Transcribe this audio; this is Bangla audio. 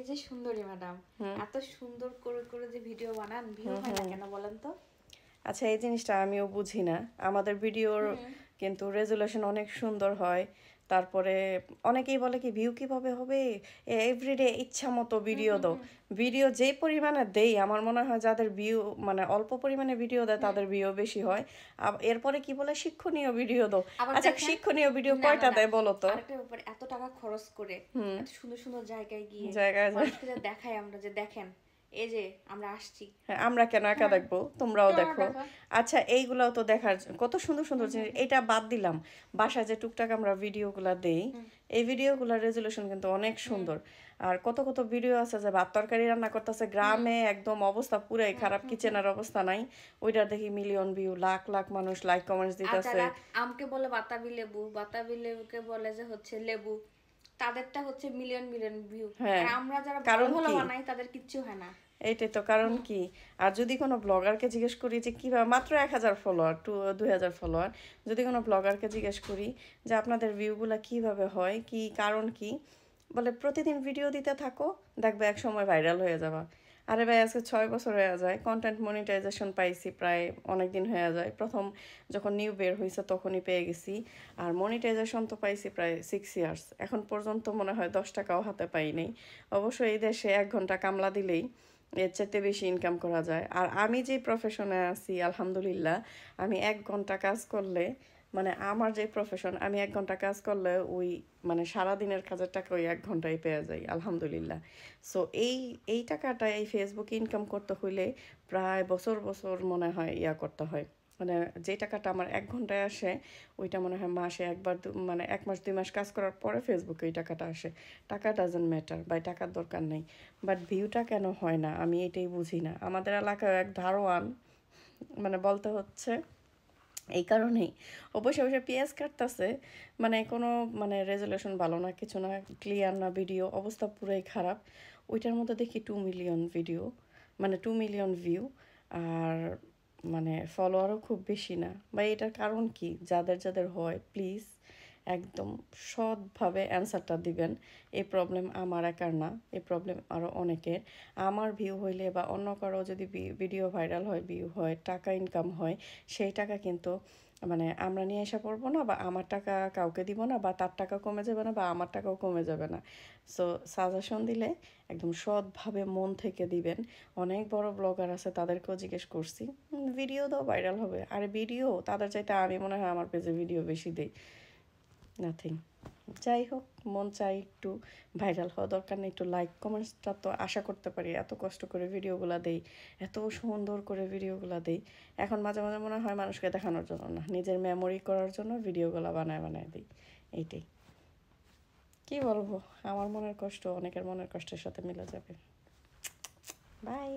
যে সুন্দরী ম্যাডাম, এত সুন্দর করে করে যে ভিডিও বানান, ভিউ হয় না কেন বলেন তো? আচ্ছা, এই জিনিসটা আমিও বুঝি না। আমাদের ভিডিওর কিন্তু রেজুলেশন অনেক সুন্দর হয়। তারপরে অনেকেই বলে কি ভিউ কিভাবে হবে, এভরিডে ইচ্ছা মতো ভিডিও দাও। ভিডিও যেই পরিমাণে দেই, আমার মনে হয় যাদের ভিউ মানে অল্প পরিমাণে ভিডিও দেয় তাদের ভিউ বেশি হয়। এরপরে কি বলে শিক্ষণীয় ভিডিও দাও। আবার আচ্ছা, দেখেন, শিক্ষণীয় ভিডিও না না কয়টা না, দেয় বলো তো? আরেকটা ব্যাপার, এত টাকা খরচ করে এত সুন্দর সুন্দর জায়গায় গিয়ে জায়গায় মানুষকে যে দেখাই আমরা, যে দেখেন এই যে আমরা আসছি। হ্যাঁ, আমরা কেন একা হ্যাঁ, দেখবো, তোমরাও তোমরা দেখো। দেখো। আচ্ছা, এইগুলাও তো দেখার কত সুন্দর সুন্দর জিনিস। এটা বাদ দিলাম, বাসায় যে টুকটাক আমরা ভিডিওগুলা দেই, এই ভিডিওগুলোর রেজুলেশন কিন্তু অনেক সুন্দর। আর কত কত ভিডিও আছে যে ভাত তরকারি রান্না করতেছে গ্রামে, একদম অবস্থা পুরাই খারাপ, কিচেনের অবস্থা নাই, ওইটা দেখি মিলিয়ন ভিউ, লাখ লাখ মানুষ লাইক কমেন্টস আর দিতেছে। যারা আমকে বলে বাতাবি লেবু, বাতাবি লেবুকে বলে যে হচ্ছে লেবু, তাদেরটা হচ্ছে মিলিয়ন মিলিয়ন ভিউ। হ্যাঁ, আর আমরা যারা ভালো কারণ ভালো কি? বানাই তাদের কিচ্ছু হয় না। এইটাই তো কারণ কি। আর যদি কোনো ব্লগারকে জিজ্ঞেস করি যে কিভাবে, মাত্র 1,000 ফলোয়ার, 2,000 ফলোয়ার, যদি কোনো ব্লগারকে জিজ্ঞেস করি যে আপনাদের ভিউগুলা কিভাবে হয়, কি কারণ কি, বলে প্রতিদিন ভিডিও দিতে থাকো, দেখবে এক সময় ভাইরাল হয়ে যাবা। আরে ভাই, আজকে 6 বছর হয়ে যায়, কন্টেন্ট মনিটাইজেশন পাইছি প্রায় অনেক দিন হয়ে যায়। প্রথম যখন নিউ বের হয়েছে তখনই পেয়ে গেছি। আর মনিটাইজেশন তো পাইছি প্রায় 6 ইয়ার্স, এখন পর্যন্ত মনে হয় 10 টাকাও হাতে পাই নাই। অবশ্য এই দেশে 1 ঘন্টা কামলা দিলেই এর চাইতে বেশি ইনকাম করা যায়। আর আমি যে প্রফেশনে আছি, আলহামদুলিল্লাহ, আমি 1 ঘন্টা কাজ করলে, মানে আমার যে প্রফেশন, আমি 1 ঘন্টা কাজ করলে ওই মানে সারাদিনের কাজের টাকা ওই 1 ঘন্টায় পেয়ে যাই, আলহামদুলিল্লাহ। সো এই এই টাকাটা এই ফেসবুকে ইনকাম করতে হইলে প্রায় বছর বছর মনে হয় করতে হয়। মানে যে টাকাটা আমার 1 ঘন্টায় আসে, ওইটা মনে হয় মাসে একবার মানে 1 মাস 2 মাস কাজ করার পরে ফেসবুকে ওই টাকাটা আসে। টাকা ডাজন্ট ম্যাটার, বাই টাকার দরকার নেই। বাট ভিউটা কেন হয় না আমি এটাই বুঝি না। আমাদের এলাকায় এক ধারোয়ান, মানে বলতে হচ্ছে এই কারণেই ও বসে বসে পেঁয়াজ কাটতেছে, মানে কোনো মানে রেজুলেশন ভালো না, কিছু না, ক্লিয়ার না, ভিডিও অবস্থা পুরাই খারাপ। ওইটার মধ্যে দেখি 2 মিলিয়ন ভিডিও, মানে 2 মিলিয়ন ভিউ। আর মানে ফলোয়ারও খুব বেশি না। বা এটার কারণ কি? যাদের যাদের হয় প্লিজ একদম সৎভাবে অ্যান্সারটা দিবেন। এই প্রবলেম আমার একার না, এই প্রবলেম আরও অনেকের। আমার ভিউ হইলে বা অন্য কারো যদি ভিডিও ভাইরাল হয়, ভিউ হয়, টাকা ইনকাম হয়, সেই টাকা কিন্তু মানে আমরা নিয়ে এসে পড়বো না, বা আমার টাকা কাউকে দিব না, বা তার টাকা কমে যাবে না, বা আমার টাকাও কমে যাবে না। সো সাজেশন দিলে একদম সৎভাবে মন থেকে দিবেন। অনেক বড় ব্লগার আছে, তাদেরকেও জিজ্ঞেস করছি, ভিডিও দাও ভাইরাল হবে। আর ভিডিও তাদের চাইতে আমি মনে হয় আমার পেজে ভিডিও বেশি দিই। নাথিং। যাই হোক, মন চাই একটু ভাইরাল হওয়া, দরকার নেই একটু লাইক কমেন্টসটা তো আশা করতে পারি। এত কষ্ট করে ভিডিওগুলো দেই, এত সুন্দর করে ভিডিওগুলো দেই, এখন মাঝে মাঝে মনে হয় মানুষকে দেখানোর জন্য না, নিজের মেমোরি করার জন্য ভিডিওগুলো বানায় বানায় দিই। এইটাই, কি বলবো, আমার মনের কষ্ট অনেকের মনের কষ্টের সাথে মিলে যাবে। বাই।